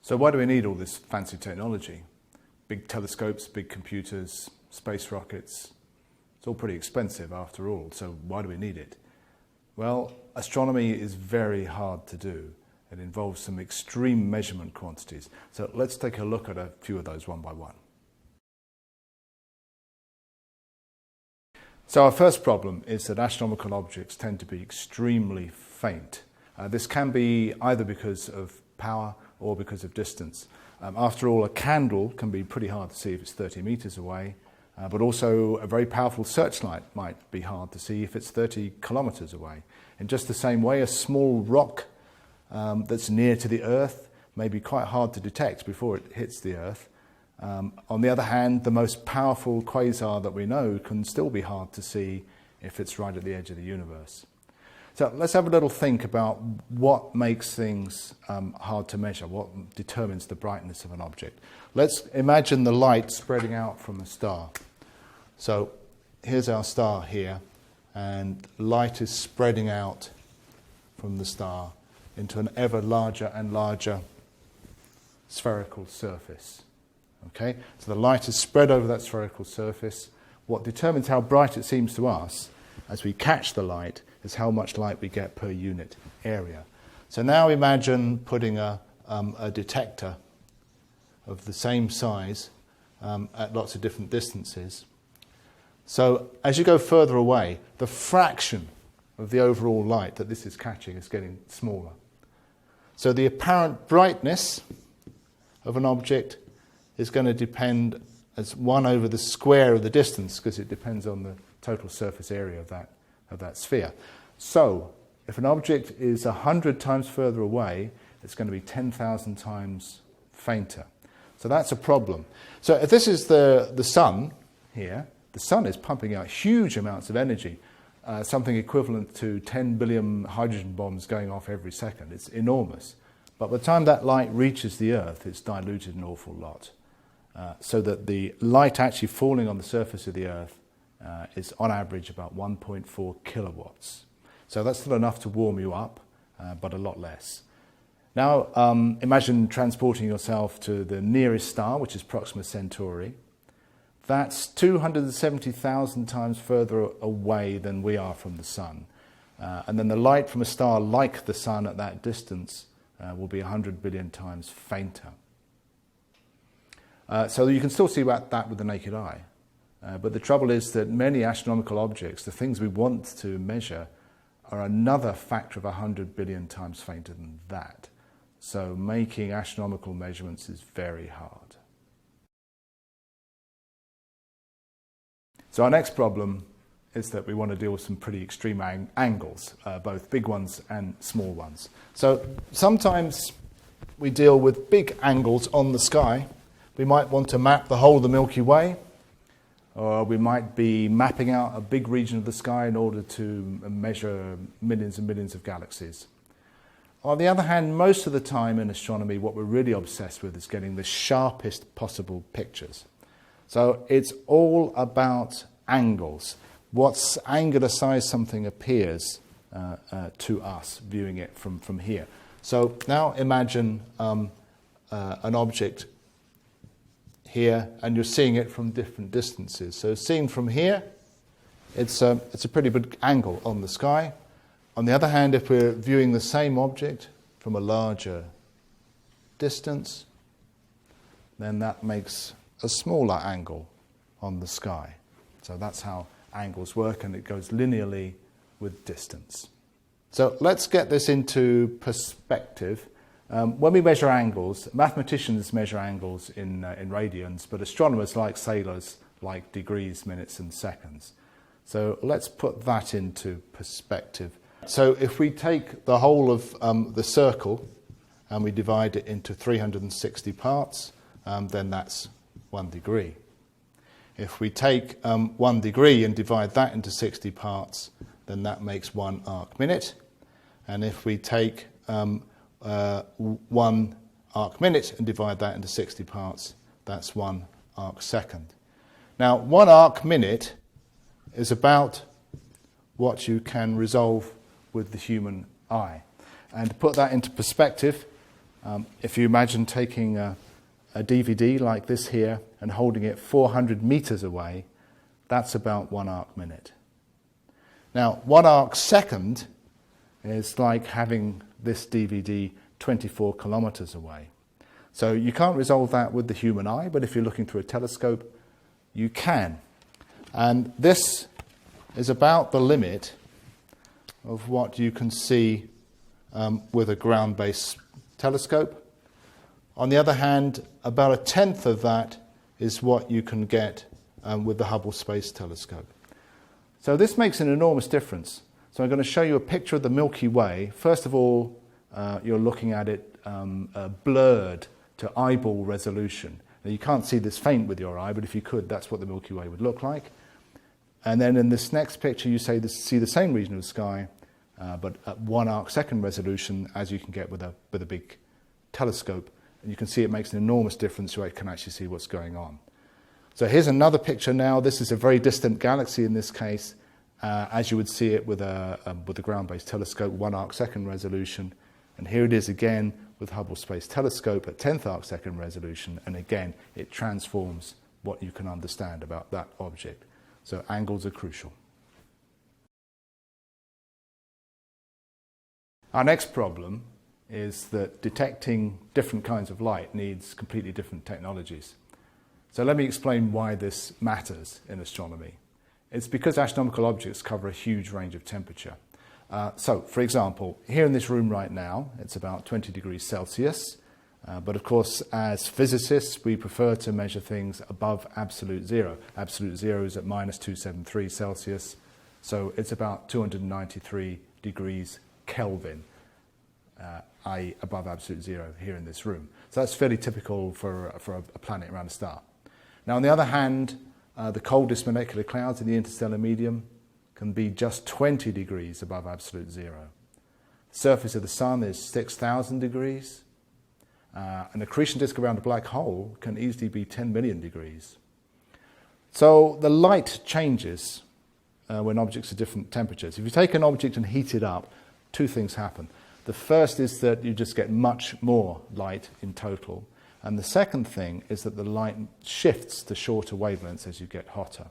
So why do we need all this fancy technology? Big telescopes, big computers, space rockets. It's all pretty expensive after all, so why do we need it? Well, astronomy is very hard to do. It involves some extreme measurement quantities. So let's take a look at a few of those one by one. So our first problem is that astronomical objects tend to be extremely faint. This can be either because of power or because of distance. After all, a candle can be pretty hard to see if it's 30 meters away, but also a very powerful searchlight might be hard to see if it's 30 kilometers away. In just the same way, a small rock that's near to the Earth may be quite hard to detect before it hits the Earth. On the other hand, the most powerful quasar that we know can still be hard to see if it's right at the edge of the universe. So let's have a little think about what makes things hard to measure, what determines the brightness of an object. Let's imagine the light spreading out from a star. So here's our star here, and light is spreading out from the star into an ever larger and larger spherical surface. Okay? So the light is spread over that spherical surface. What determines how bright it seems to us as we catch the light is how much light we get per unit area. So now imagine putting a detector of the same size at lots of different distances. So as you go further away, the fraction of the overall light that this is catching is getting smaller. So the apparent brightness of an object is going to depend as 1 over the square of the distance, because it depends on the total surface area of that sphere. So if an object is 100 times further away, it's going to be 10,000 times fainter. So that's a problem. So if this is the sun here, the sun is pumping out huge amounts of energy, something equivalent to 10 billion hydrogen bombs going off every second. It's enormous. But by the time that light reaches the Earth, it's diluted an awful lot. So that the light actually falling on the surface of the Earth is on average about 1.4 kilowatts. So that's not enough to warm you up, but a lot less. Now imagine transporting yourself to the nearest star, which is Proxima Centauri. That's 270,000 times further away than we are from the Sun. And then the light from a star like the Sun at that distance will be 100 billion times fainter. So you can still see that with the naked eye. But the trouble is that many astronomical objects, the things we want to measure, are another factor of 100 billion times fainter than that. So making astronomical measurements is very hard. So our next problem is that we want to deal with some pretty extreme angles, both big ones and small ones. So sometimes we deal with big angles on the sky. We might want to map the whole of the Milky Way, or we might be mapping out a big region of the sky in order to measure millions and millions of galaxies. On the other hand, most of the time in astronomy, what we're really obsessed with is getting the sharpest possible pictures. So it's all about angles. What angular size something appears to us viewing it from here. So now imagine an object here, and you're seeing it from different distances. So seen from here, it's a pretty big angle on the sky. On the other hand, if we're viewing the same object from a larger distance, then that makes a smaller angle on the sky. So that's how angles work, and it goes linearly with distance. So let's get this into perspective. When we measure angles, mathematicians measure angles in radians, but astronomers, like sailors, like degrees, minutes, and seconds. So let's put that into perspective. So if we take the whole of the circle and we divide it into 360 parts, then that's 1 degree. If we take 1 degree and divide that into 60 parts, then that makes 1 arc minute. And if we take 1 arc minute and divide that into 60 parts, that's 1 arc second. Now, 1 arc minute is about what you can resolve with the human eye. And to put that into perspective, If you imagine taking a DVD like this here and holding it 400 meters away, that's about 1 arc minute. Now, 1 arc second is like having this DVD 24 kilometers away. So you can't resolve that with the human eye, but if you're looking through a telescope, you can. And this is about the limit of what you can see with a ground-based telescope. On the other hand, about 1/10 of that is what you can get with the Hubble Space Telescope. So this makes an enormous difference. So I'm going to show you a picture of the Milky Way. First of all, you're looking at it blurred to eyeball resolution. Now, you can't see this faint with your eye, but if you could, that's what the Milky Way would look like. And then in this next picture, you see the same region of the sky, but at 1 arc second resolution, as you can get with a big telescope. And you can see it makes an enormous difference, so you can actually see what's going on. So here's another picture now. This is a very distant galaxy in this case, as you would see it with a ground-based telescope, 1 arc second resolution. And here it is again with Hubble Space Telescope at 10th arc second resolution. And again, it transforms what you can understand about that object. So angles are crucial. Our next problem is that detecting different kinds of light needs completely different technologies. So let me explain why this matters in astronomy. It's because astronomical objects cover a huge range of temperature. So, for example, here in this room right now, it's about 20 degrees Celsius. But of course, as physicists, we prefer to measure things above absolute zero. Absolute zero is at minus 273 Celsius. So it's about 293 degrees Kelvin, i.e. above absolute zero here in this room. So that's fairly typical for a planet around a star. Now, on the other hand, the coldest molecular clouds in the interstellar medium can be just 20 degrees above absolute zero. The surface of the sun is 6,000 degrees. An accretion disk around a black hole can easily be 10 million degrees. So the light changes when objects are different temperatures. If you take an object and heat it up, two things happen. The first is that you just get much more light in total. And the second thing is that the light shifts to shorter wavelengths as you get hotter.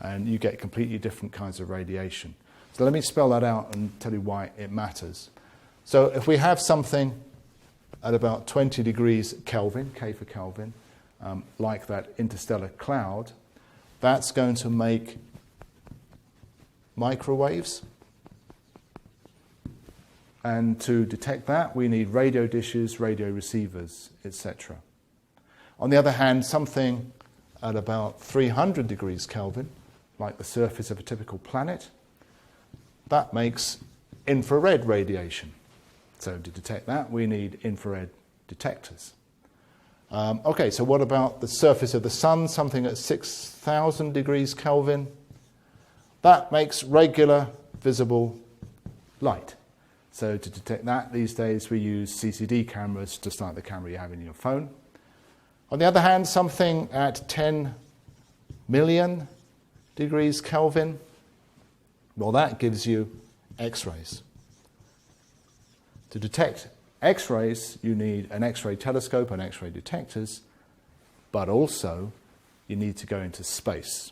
And you get completely different kinds of radiation. So let me spell that out and tell you why it matters. So if we have something at about 20 degrees Kelvin, K for Kelvin, like that interstellar cloud, that's going to make microwaves. And to detect that, we need radio dishes, radio receivers, etc. On the other hand, something at about 300 degrees Kelvin, like the surface of a typical planet, that makes infrared radiation. So to detect that, we need infrared detectors. Okay, so what about the surface of the sun, something at 6,000 degrees Kelvin? That makes regular visible light. So to detect that, these days we use CCD cameras, just like the camera you have in your phone. On the other hand, something at 10 million degrees Kelvin, well, that gives you X-rays. To detect X-rays, you need an X-ray telescope and X-ray detectors, but also you need to go into space.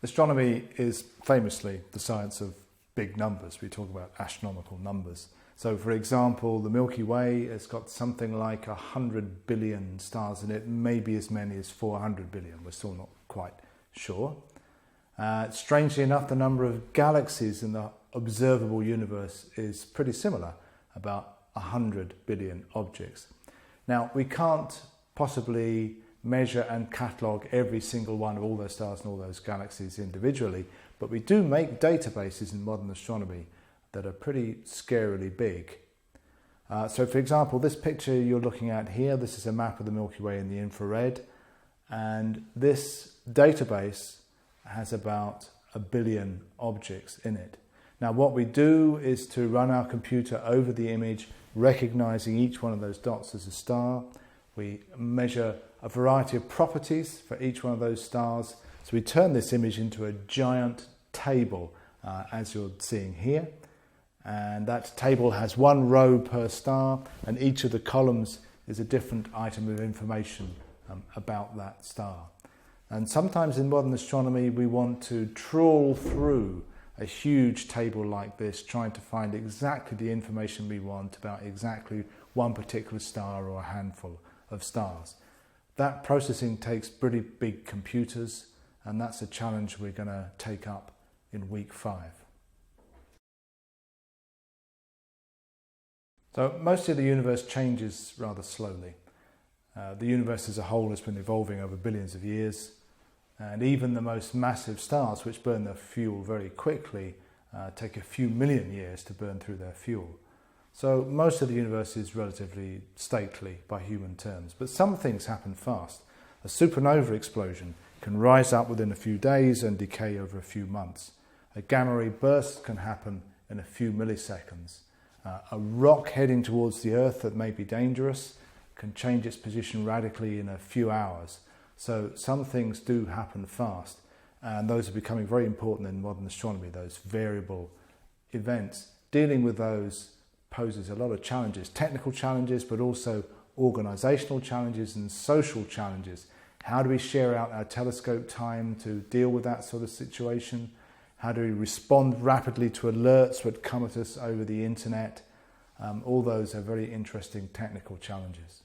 Astronomy is famously the science of big numbers. We talk about astronomical numbers. So, for example, the Milky Way has got something like 100 billion stars in it, maybe as many as 400 billion. We're still not quite sure. Strangely enough, the number of galaxies in the observable universe is pretty similar, about 100 billion objects. Now, we can't possibly measure and catalogue every single one of all those stars and all those galaxies individually, but we do make databases in modern astronomy that are pretty scarily big. So for example, this picture you're looking at here, this is a map of the Milky Way in the infrared, and this database has about 1 billion objects in it. Now what we do is to run our computer over the image, recognizing each one of those dots as a star. We measure a variety of properties for each one of those stars. So we turn this image into a giant table, as you're seeing here. And that table has one row per star, and each of the columns is a different item of information about that star. And sometimes in modern astronomy we want to trawl through a huge table like this, trying to find exactly the information we want about exactly one particular star or a handful of stars. That processing takes pretty big computers, and that's a challenge we're going to take up in week 5. So most of the universe changes rather slowly. The universe as a whole has been evolving over billions of years, and even the most massive stars, which burn their fuel very quickly, take a few million years to burn through their fuel. So most of the universe is relatively stately by human terms, but some things happen fast. A supernova explosion can rise up within a few days and decay over a few months. A gamma ray burst can happen in a few milliseconds. A rock heading towards the Earth that may be dangerous can change its position radically in a few hours. So some things do happen fast, and those are becoming very important in modern astronomy, those variable events. Dealing with those poses a lot of challenges, technical challenges, but also organisational challenges and social challenges. How do we share out our telescope time to deal with that sort of situation? How do we respond rapidly to alerts that come at us over the internet? All those are very interesting technical challenges.